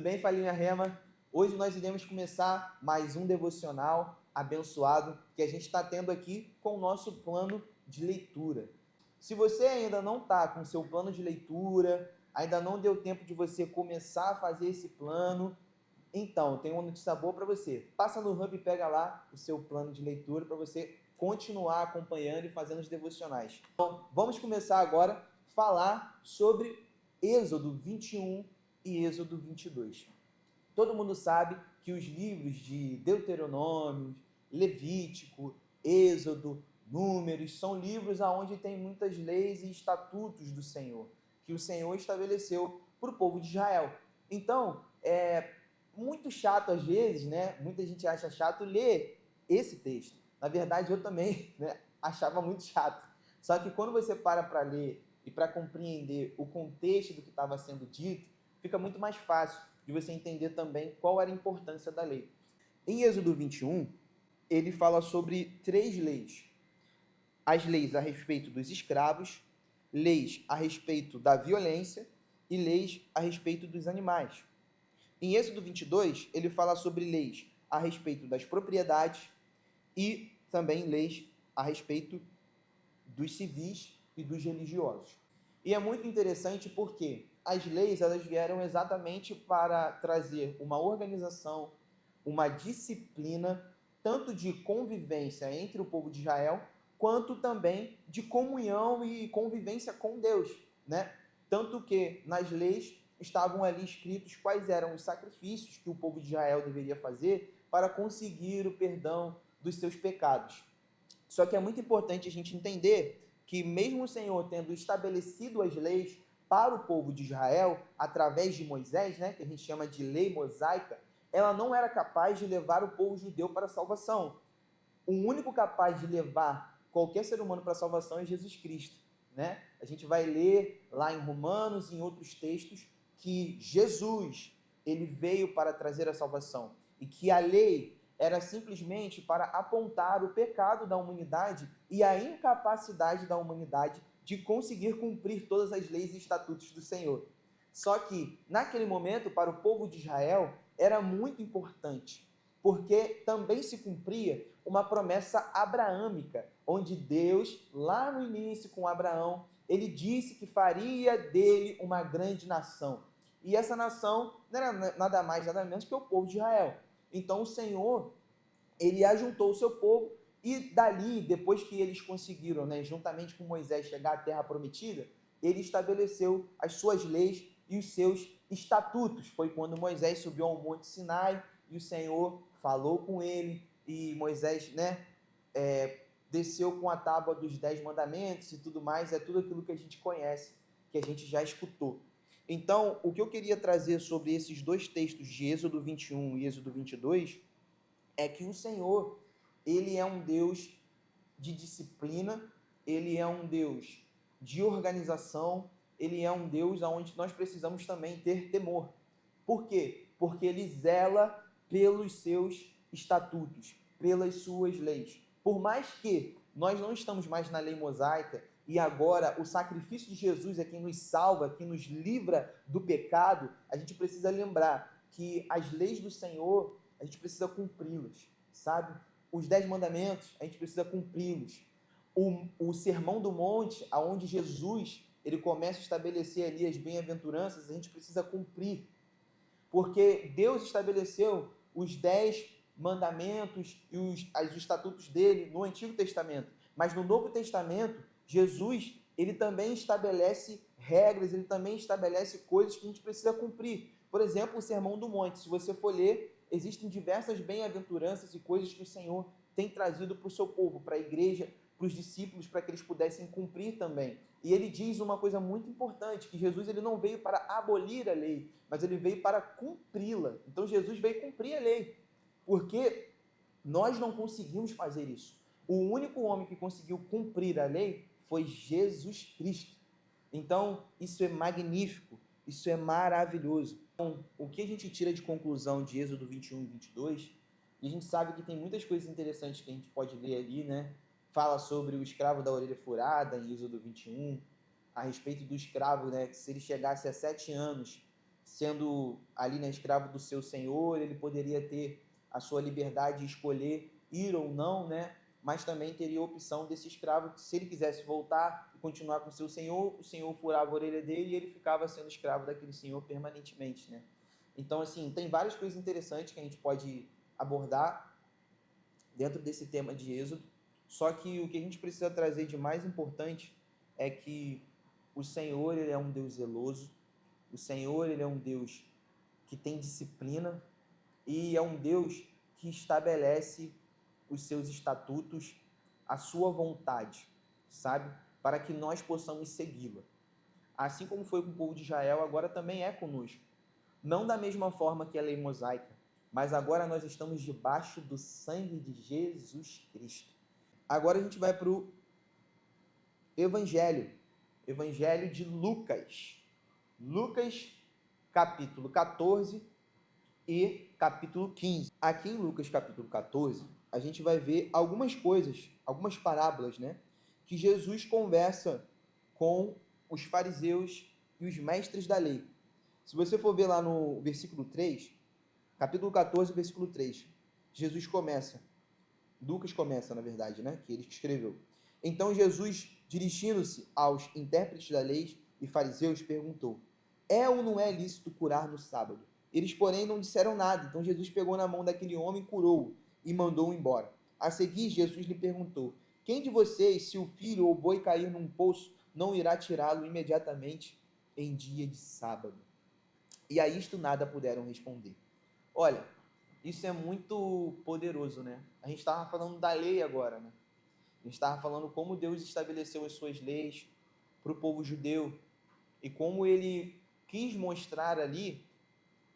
Tudo bem, Falinha Rema? Hoje nós iremos começar mais um devocional abençoado que a gente está tendo aqui com o nosso plano de leitura. Se você ainda não está com o seu plano de leitura, ainda não deu tempo de você começar a fazer esse plano, então tem uma notícia boa para você. Passa no Hub e pega lá o seu plano de leitura para você continuar acompanhando e fazendo os devocionais. Então, vamos começar agora a falar sobre Êxodo 21 e Êxodo 22. Todo mundo sabe que os livros de Deuteronômio, Levítico, Êxodo, Números, são livros onde tem muitas leis e estatutos do Senhor, que o Senhor estabeleceu para o povo de Israel. Então, é muito chato às vezes, né? Muita gente acha chato ler esse texto. Na verdade, eu também, né, achava muito chato. Só que quando você para ler e para compreender o contexto do que estava sendo dito, fica muito mais fácil de você entender também qual era a importância da lei. Em Êxodo 21, ele fala sobre 3 leis. As leis a respeito dos escravos, leis a respeito da violência e leis a respeito dos animais. Em Êxodo 22, ele fala sobre leis a respeito das propriedades e também leis a respeito dos civis e dos religiosos. E é muito interessante porque as leis elas vieram exatamente para trazer uma organização, uma disciplina, tanto de convivência entre o povo de Israel, quanto também de comunhão e convivência com Deus, né? Tanto que nas leis estavam ali escritos quais eram os sacrifícios que o povo de Israel deveria fazer para conseguir o perdão dos seus pecados. Só que é muito importante a gente entender que mesmo o Senhor tendo estabelecido as leis para o povo de Israel, através de Moisés, né, que a gente chama de lei mosaica, ela não era capaz de levar o povo judeu para a salvação. O único capaz de levar qualquer ser humano para a salvação é Jesus Cristo, né? A gente vai ler lá em Romanos e em outros textos que Jesus, ele veio para trazer a salvação e que a lei era simplesmente para apontar o pecado da humanidade e a incapacidade da humanidade de conseguir cumprir todas as leis e estatutos do Senhor. Só que, naquele momento, para o povo de Israel, era muito importante, porque também se cumpria uma promessa abraâmica, onde Deus, lá no início com Abraão, ele disse que faria dele uma grande nação. E essa nação não era nada mais, nada menos que o povo de Israel. Então o Senhor, ele ajuntou o seu povo e dali, depois que eles conseguiram, né, juntamente com Moisés, chegar à terra prometida, ele estabeleceu as suas leis e os seus estatutos. Foi quando Moisés subiu ao Monte Sinai e o Senhor falou com ele e Moisés, né, desceu com a tábua dos 10 mandamentos e tudo mais, é tudo aquilo que a gente conhece, que a gente já escutou. Então, o que eu queria trazer sobre esses dois textos de Êxodo 21 e Êxodo 22 é que o Senhor, ele é um Deus de disciplina, ele é um Deus de organização, ele é um Deus onde nós precisamos também ter temor. Por quê? Porque ele zela pelos seus estatutos, pelas suas leis. Por mais que nós não estamos mais na lei mosaica e agora o sacrifício de Jesus é quem nos salva, quem nos livra do pecado, a gente precisa lembrar que as leis do Senhor, a gente precisa cumpri-las, sabe? Os 10 mandamentos, a gente precisa cumpri-los. O Sermão do Monte, aonde Jesus ele começa a estabelecer ali as bem-aventuranças, a gente precisa cumprir. Porque Deus estabeleceu os 10 mandamentos e os estatutos dele no Antigo Testamento. Mas no Novo Testamento, Jesus, ele também estabelece regras, ele também estabelece coisas que a gente precisa cumprir. Por exemplo, o Sermão do Monte. Se você for ler, existem diversas bem-aventuranças e coisas que o Senhor tem trazido para o seu povo, para a igreja, para os discípulos, para que eles pudessem cumprir também. E ele diz uma coisa muito importante, que Jesus ele não veio para abolir a lei, mas ele veio para cumpri-la. Então Jesus veio cumprir a lei, porque nós não conseguimos fazer isso. O único homem que conseguiu cumprir a lei foi Jesus Cristo. Então, isso é magnífico, isso é maravilhoso. Então, o que a gente tira de conclusão de Êxodo 21 e 22, e a gente sabe que tem muitas coisas interessantes que a gente pode ler ali, né? Fala sobre o escravo da orelha furada, em Êxodo 21, a respeito do escravo, né? Que se ele chegasse a 7 anos sendo ali, né, escravo do seu senhor, ele poderia ter a sua liberdade de escolher ir ou não, né? Mas também teria a opção desse escravo, que se ele quisesse voltar e continuar com o senhor furava a orelha dele e ele ficava sendo escravo daquele senhor permanentemente, né? Então, assim, tem várias coisas interessantes que a gente pode abordar dentro desse tema de Êxodo, só que o que a gente precisa trazer de mais importante é que o Senhor, ele é um Deus zeloso, o Senhor, ele é um Deus que tem disciplina e é um Deus que estabelece os seus estatutos, a sua vontade, sabe? Para que nós possamos segui-la. Assim como foi com o povo de Israel, agora também é conosco. Não da mesma forma que a lei mosaica, mas agora nós estamos debaixo do sangue de Jesus Cristo. Agora a gente vai para o Evangelho de Lucas. Lucas, capítulo 14 e capítulo 15. Aqui em Lucas, capítulo 14, a gente vai ver algumas coisas, algumas parábolas, né? Que Jesus conversa com os fariseus e os mestres da lei. Se você for ver lá no versículo 3, capítulo 14, versículo 3, Jesus começa, Lucas começa, na verdade, né? Que ele escreveu. Então Jesus, dirigindo-se aos intérpretes da lei e fariseus, perguntou: é ou não é lícito curar no sábado? Eles, porém, não disseram nada. Então Jesus pegou na mão daquele homem, curou-o e mandou-o embora. A seguir, Jesus lhe perguntou: quem de vocês, se o filho ou o boi cair num poço, não irá tirá-lo imediatamente em dia de sábado? E a isto nada puderam responder. Olha, isso é muito poderoso, né? A gente estava falando da lei agora, né? A gente estava falando como Deus estabeleceu as suas leis para o povo judeu e como ele quis mostrar ali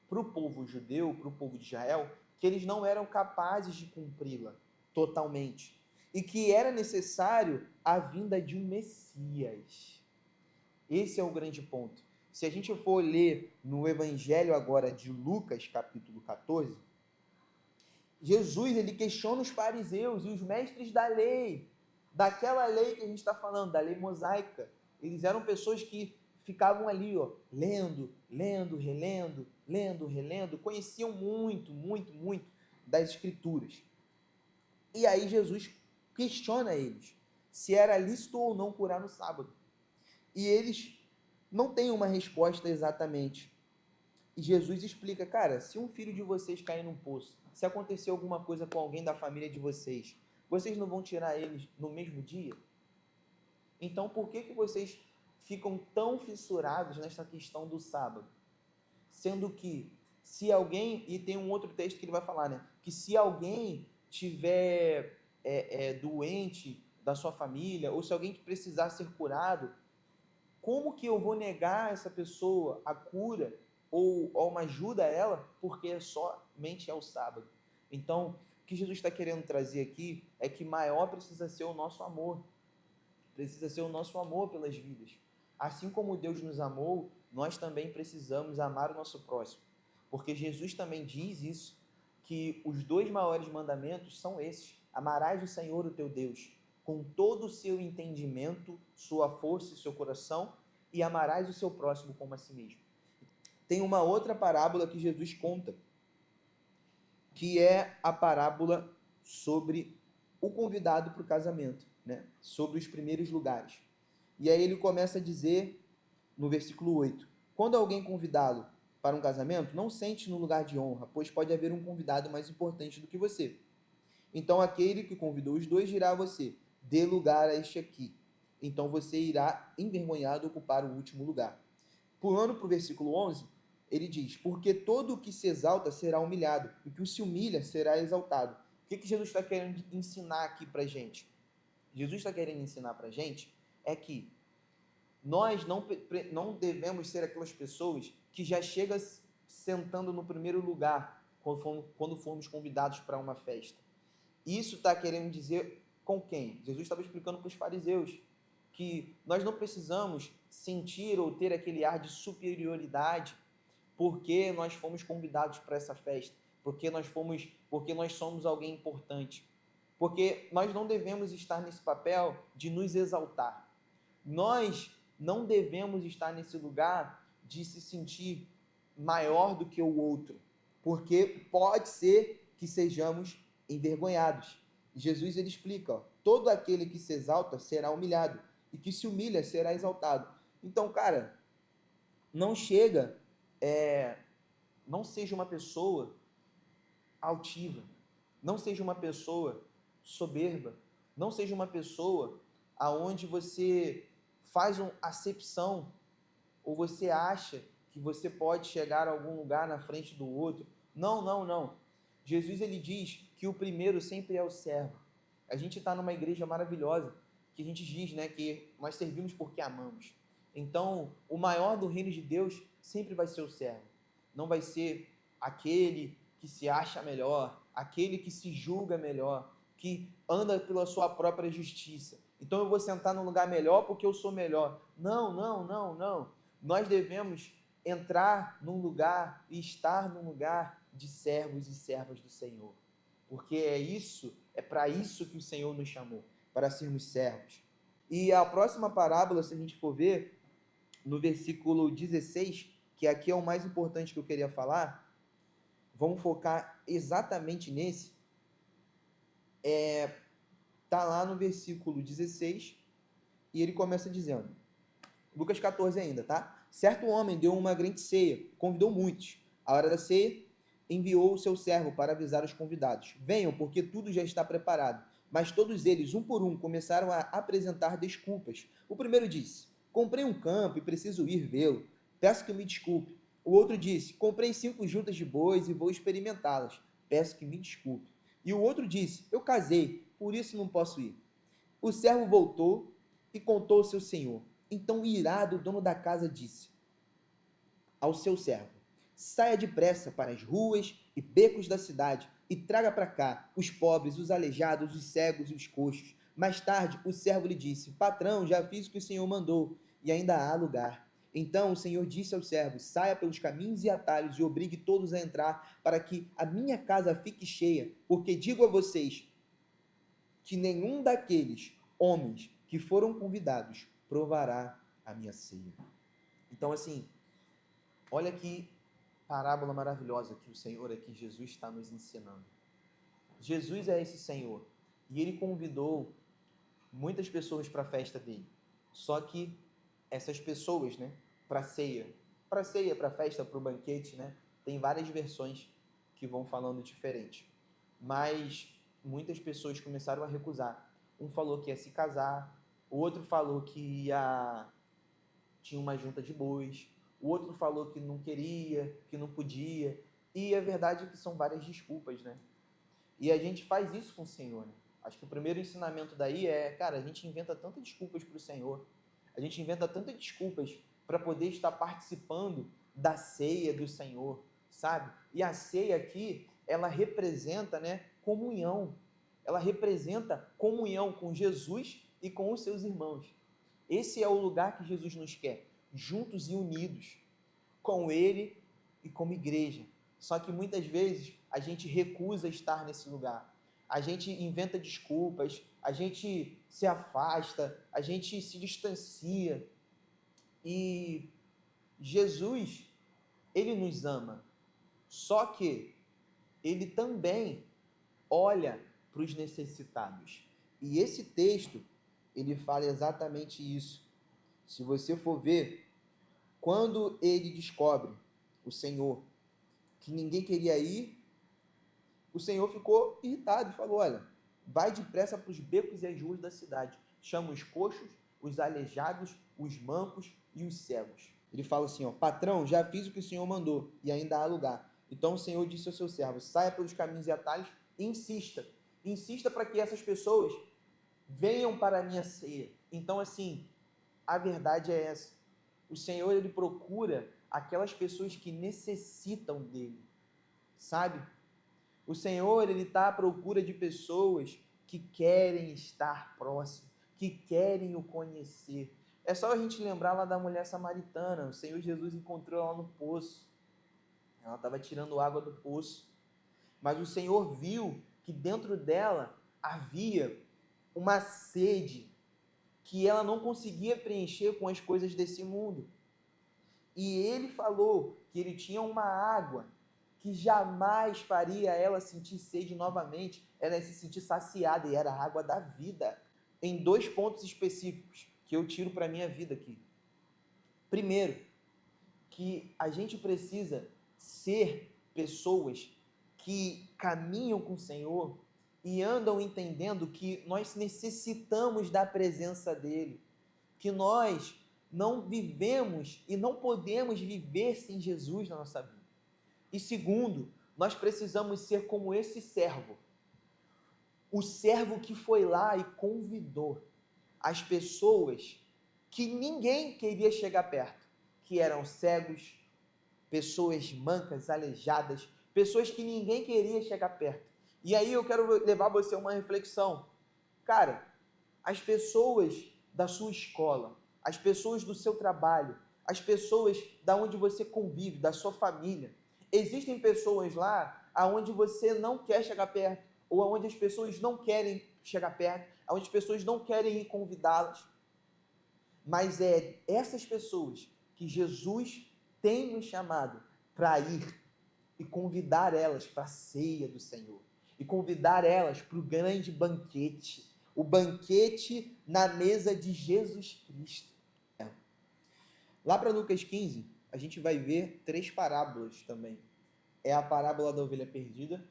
para o povo judeu, para o povo de Israel, que eles não eram capazes de cumpri-la totalmente e que era necessário a vinda de um Messias. Esse é o grande ponto. Se a gente for ler no Evangelho agora de Lucas, capítulo 14, Jesus ele questiona os fariseus e os mestres da lei, daquela lei que a gente está falando, da lei mosaica. Eles eram pessoas que ficavam ali, ó, lendo, relendo, conheciam muito das escrituras. E aí Jesus questiona eles se era lícito ou não curar no sábado. E eles não têm uma resposta exatamente. E Jesus explica, cara, se um filho de vocês cair num poço, se acontecer alguma coisa com alguém da família de vocês, vocês não vão tirar eles no mesmo dia? Então, por que vocês ficam tão fissurados nessa questão do sábado? Sendo que, se alguém, e tem um outro texto que ele vai falar, né? Que se alguém tiver doente da sua família, ou se alguém que precisar ser curado, como que eu vou negar essa pessoa a cura ou uma ajuda a ela, porque somente é o sábado? Então, o que Jesus está querendo trazer aqui é que maior precisa ser o nosso amor. Precisa ser o nosso amor pelas vidas. Assim como Deus nos amou, nós também precisamos amar o nosso próximo. Porque Jesus também diz isso, que os 2 maiores mandamentos são esses: amarás o Senhor, o teu Deus, com todo o seu entendimento, sua força e seu coração, e amarás o seu próximo como a si mesmo. Tem uma outra parábola que Jesus conta, que é a parábola sobre o convidado para o casamento, né? Sobre os primeiros lugares. E aí ele começa a dizer, no versículo 8, quando alguém convidá-lo para um casamento, não sente no lugar de honra, pois pode haver um convidado mais importante do que você. Então aquele que convidou os 2 dirá a você: dê lugar a este aqui. Então você irá envergonhado ocupar o último lugar. Pulando para o versículo 11, ele diz: porque todo o que se exalta será humilhado, e o que se humilha será exaltado. O que Jesus está querendo ensinar aqui para a gente? Jesus está querendo ensinar para a gente é que nós não devemos ser aquelas pessoas que já chegam sentando no primeiro lugar quando formos convidados para uma festa. Isso está querendo dizer com quem? Jesus estava explicando para os fariseus que nós não precisamos sentir ou ter aquele ar de superioridade porque nós fomos convidados para essa festa, porque nós somos alguém importante, porque nós não devemos estar nesse papel de nos exaltar. Nós não devemos estar nesse lugar de se sentir maior do que o outro, porque pode ser que sejamos envergonhados. Jesus ele explica, ó, todo aquele que se exalta será humilhado, e que se humilha será exaltado. Então, cara, não chega, não seja uma pessoa altiva, não seja uma pessoa soberba, não seja uma pessoa aonde você faz uma acepção ou você acha que você pode chegar a algum lugar na frente do outro. Não, não, não. Jesus ele diz que o primeiro sempre é o servo. A gente está numa igreja maravilhosa que a gente diz, né, que nós servimos porque amamos. Então, o maior do reino de Deus sempre vai ser o servo. Não vai ser aquele que se acha melhor, aquele que se julga melhor, que anda pela sua própria justiça. Então eu vou sentar num lugar melhor porque eu sou melhor. Não, não, não, não. Nós devemos entrar num lugar e estar num lugar de servos e servas do Senhor. Porque é para isso que o Senhor nos chamou, para sermos servos. E a próxima parábola, se a gente for ver, no versículo 16, que aqui é o mais importante que eu queria falar, vamos focar exatamente nesse, tá lá no versículo 16, e ele começa dizendo, Lucas 14 ainda, tá? Certo homem deu uma grande ceia, convidou muitos. A hora da ceia, enviou o seu servo para avisar os convidados. Venham, porque tudo já está preparado. Mas todos eles, um por um, começaram a apresentar desculpas. O primeiro disse, comprei um campo e preciso ir vê-lo. Peço que me desculpe. O outro disse, comprei 5 juntas de bois e vou experimentá-las. Peço que me desculpe. E o outro disse, eu casei, por isso não posso ir. O servo voltou e contou ao seu senhor. Então, irado, o dono da casa disse ao seu servo, saia depressa para as ruas e becos da cidade e traga para cá os pobres, os aleijados, os cegos e os coxos. Mais tarde, o servo lhe disse, patrão, já fiz o que o senhor mandou e ainda há lugar. Então o senhor disse ao servo, saia pelos caminhos e atalhos e obrigue todos a entrar para que a minha casa fique cheia, porque digo a vocês que nenhum daqueles homens que foram convidados provará a minha ceia. Então, assim, olha que parábola maravilhosa que o Senhor aqui, Jesus, está nos ensinando. Jesus é esse Senhor e ele convidou muitas pessoas para a festa dele. Só que essas pessoas, né, para a ceia, para a festa, para o banquete, né, tem várias versões que vão falando diferente. Mas muitas pessoas começaram a recusar. Um falou que ia se casar, o outro falou que tinha uma junta de bois, o outro falou que não queria, que não podia, e a verdade é que são várias desculpas, né? E a gente faz isso com o Senhor, né? Acho que o primeiro ensinamento daí cara, a gente inventa tantas desculpas para o Senhor, a gente inventa tantas desculpas para poder estar participando da ceia do Senhor, sabe? E a ceia aqui, ela representa, né, comunhão, ela representa comunhão com Jesus e com os seus irmãos. Esse é o lugar que Jesus nos quer, juntos e unidos, com Ele e como igreja. Só que muitas vezes a gente recusa estar nesse lugar. A gente inventa desculpas, a gente se afasta, a gente se distancia. E Jesus, Ele nos ama. Só que Ele também olha para os necessitados. E esse texto, ele fala exatamente isso. Se você for ver, quando ele descobre, o Senhor, que ninguém queria ir, o Senhor ficou irritado e falou, olha, vai depressa para os becos e as ruas da cidade, chama os coxos, os aleijados, os mancos e os cegos. Ele fala assim, ó, patrão, já fiz o que o Senhor mandou e ainda há lugar. Então o Senhor disse ao seu servo, saia pelos caminhos e atalhos e insista para que essas pessoas venham para a minha ceia. Então, assim, a verdade é essa. O Senhor, Ele procura aquelas pessoas que necessitam dEle, sabe? O Senhor, Ele está à procura de pessoas que querem estar próximo, que querem o conhecer. É só a gente lembrar lá da mulher samaritana. O Senhor Jesus encontrou ela no poço. Ela estava tirando água do poço. Mas o Senhor viu que dentro dela havia uma sede que ela não conseguia preencher com as coisas desse mundo. E ele falou que ele tinha uma água que jamais faria ela sentir sede novamente, ela ia se sentir saciada, e era a água da vida. Em 2 pontos específicos que eu tiro para a minha vida aqui. Primeiro, que a gente precisa ser pessoas que caminham com o Senhor e andam entendendo que nós necessitamos da presença dEle, que nós não vivemos e não podemos viver sem Jesus na nossa vida. E segundo, nós precisamos ser como esse servo, o servo que foi lá e convidou as pessoas que ninguém queria chegar perto, que eram cegos, pessoas mancas, aleijadas, pessoas que ninguém queria chegar perto. E aí eu quero levar você a uma reflexão. Cara, as pessoas da sua escola, as pessoas do seu trabalho, as pessoas da onde você convive, da sua família, existem pessoas lá aonde você não quer chegar perto, ou aonde as pessoas não querem chegar perto, aonde as pessoas não querem ir convidá-las. Mas é essas pessoas que Jesus tem nos chamado para ir e convidar elas para a ceia do Senhor, e convidar elas para o grande banquete, o banquete na mesa de Jesus Cristo. Lá para Lucas 15, a gente vai ver 3 parábolas também. É a parábola da ovelha perdida,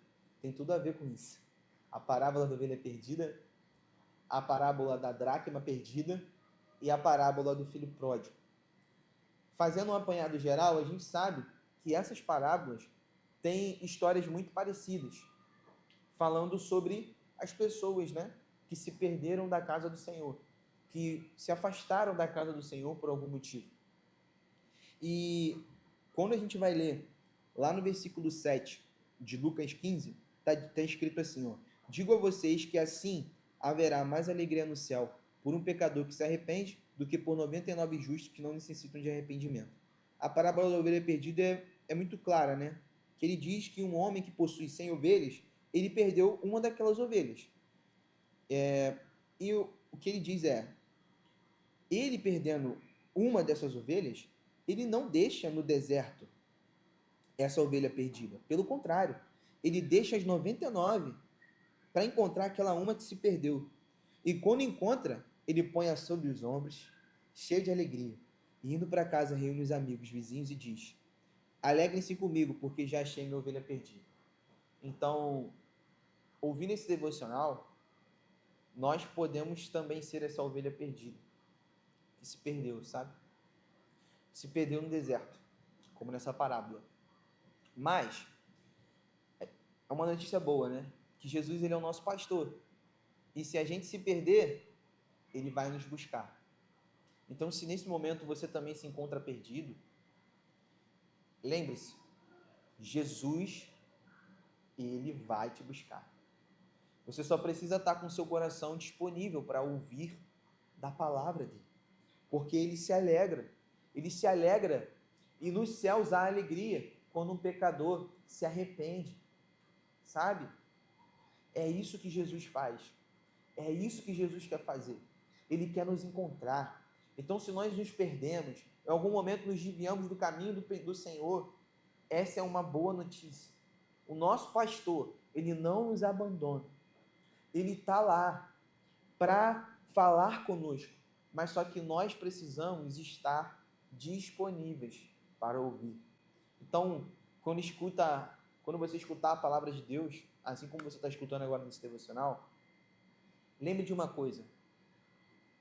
tem tudo a ver com isso. A parábola da ovelha perdida, a parábola da dracma perdida e a parábola do filho pródigo. Fazendo um apanhado geral, a gente sabe que essas parábolas têm histórias muito parecidas, falando sobre as pessoas, né, que se perderam da casa do Senhor, que se afastaram da casa do Senhor por algum motivo. E quando a gente vai ler lá no versículo 7 de Lucas 15, está escrito assim, ó: digo a vocês que assim haverá mais alegria no céu por um pecador que se arrepende do que por 99 justos que não necessitam de arrependimento. A parábola da ovelha perdida é muito clara, né? Que ele diz que um homem que possui 100 ovelhas, ele perdeu uma daquelas ovelhas. E o que ele diz é, ele perdendo uma dessas ovelhas, ele não deixa no deserto essa ovelha perdida. Pelo contrário, ele deixa as 99 para encontrar aquela uma que se perdeu. E quando encontra, ele põe-a sobre os ombros, cheio de alegria. E indo para casa, reúne os amigos, vizinhos e diz: alegrem-se comigo, porque já achei minha ovelha perdida. Então, ouvindo esse devocional, nós podemos também ser essa ovelha perdida, que se perdeu, sabe? Se perdeu no deserto, como nessa parábola. Mas, é uma notícia boa, né? Que Jesus, ele é o nosso pastor. E se a gente se perder, ele vai nos buscar. Então, se nesse momento você também se encontra perdido, lembre-se, Jesus, ele vai te buscar. Você só precisa estar com o seu coração disponível para ouvir da palavra dele. Porque ele se alegra e nos céus há alegria quando um pecador se arrepende, sabe? É isso que Jesus faz, é isso que Jesus quer fazer, ele quer nos encontrar. Então, se nós nos perdemos, em algum momento nos desviamos do caminho do Senhor, essa é uma boa notícia. O nosso pastor, ele não nos abandona, ele está lá para falar conosco, mas só que nós precisamos estar disponíveis para ouvir. Então, quando você escutar a palavra de Deus, assim como você está escutando agora nesse devocional, lembre de uma coisa: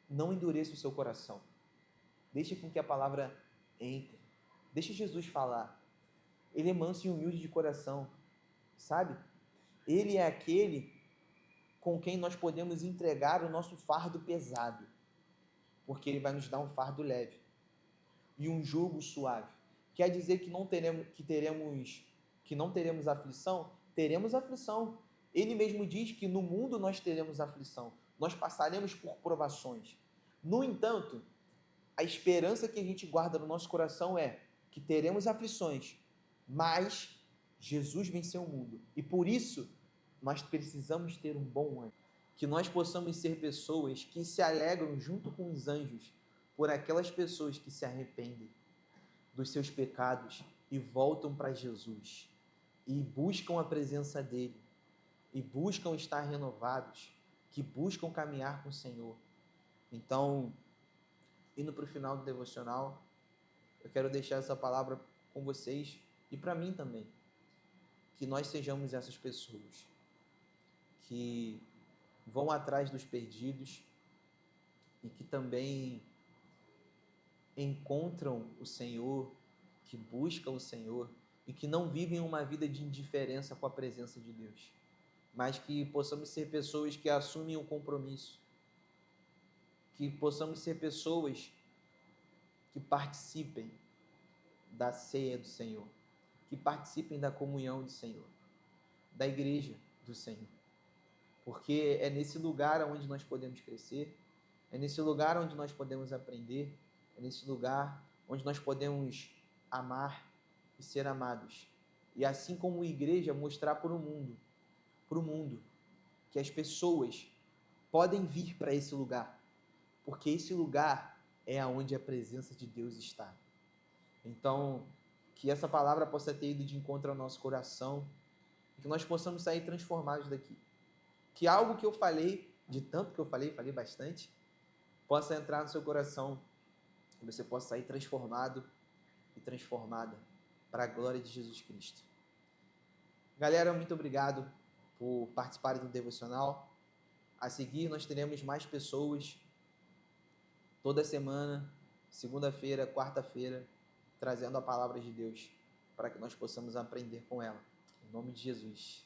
não endureça o seu coração. Deixe com que a palavra entre. Deixe Jesus falar. Ele é manso e humilde de coração, sabe? Ele é aquele com quem nós podemos entregar o nosso fardo pesado, porque ele vai nos dar um fardo leve e um jugo suave. Quer dizer que não teremos aflição? Teremos aflição. Ele mesmo diz que no mundo nós teremos aflição, nós passaremos por provações. No entanto, a esperança que a gente guarda no nosso coração é que teremos aflições, mas Jesus venceu o mundo. E por isso, nós precisamos ter um bom ânimo. Que nós possamos ser pessoas que se alegram junto com os anjos por aquelas pessoas que se arrependem. dos seus pecados e voltam para Jesus e buscam a presença dele e buscam estar renovados, que buscam caminhar com o Senhor. Então, indo para o final do devocional, eu quero deixar essa palavra com vocês e para mim também, que nós sejamos essas pessoas que vão atrás dos perdidos e que também encontram o Senhor, que buscam o Senhor e que não vivem uma vida de indiferença com a presença de Deus, mas que possamos ser pessoas que assumem o compromisso, que possamos ser pessoas que participem da ceia do Senhor, que participem da comunhão do Senhor, da igreja do Senhor, porque é nesse lugar onde nós podemos crescer, é nesse lugar onde nós podemos aprender, é nesse lugar onde nós podemos amar e ser amados. E assim como igreja, mostrar para o mundo, que as pessoas podem vir para esse lugar, porque esse lugar é aonde a presença de Deus está. Então, que essa palavra possa ter ido de encontro ao nosso coração, que nós possamos sair transformados daqui. Que algo que eu falei, de tanto que eu falei bastante, possa entrar no seu coração, que você possa sair transformado e transformada para a glória de Jesus Cristo. Galera, muito obrigado por participarem do devocional. A seguir, nós teremos mais pessoas toda semana, segunda-feira, quarta-feira, trazendo a palavra de Deus para que nós possamos aprender com ela. Em nome de Jesus.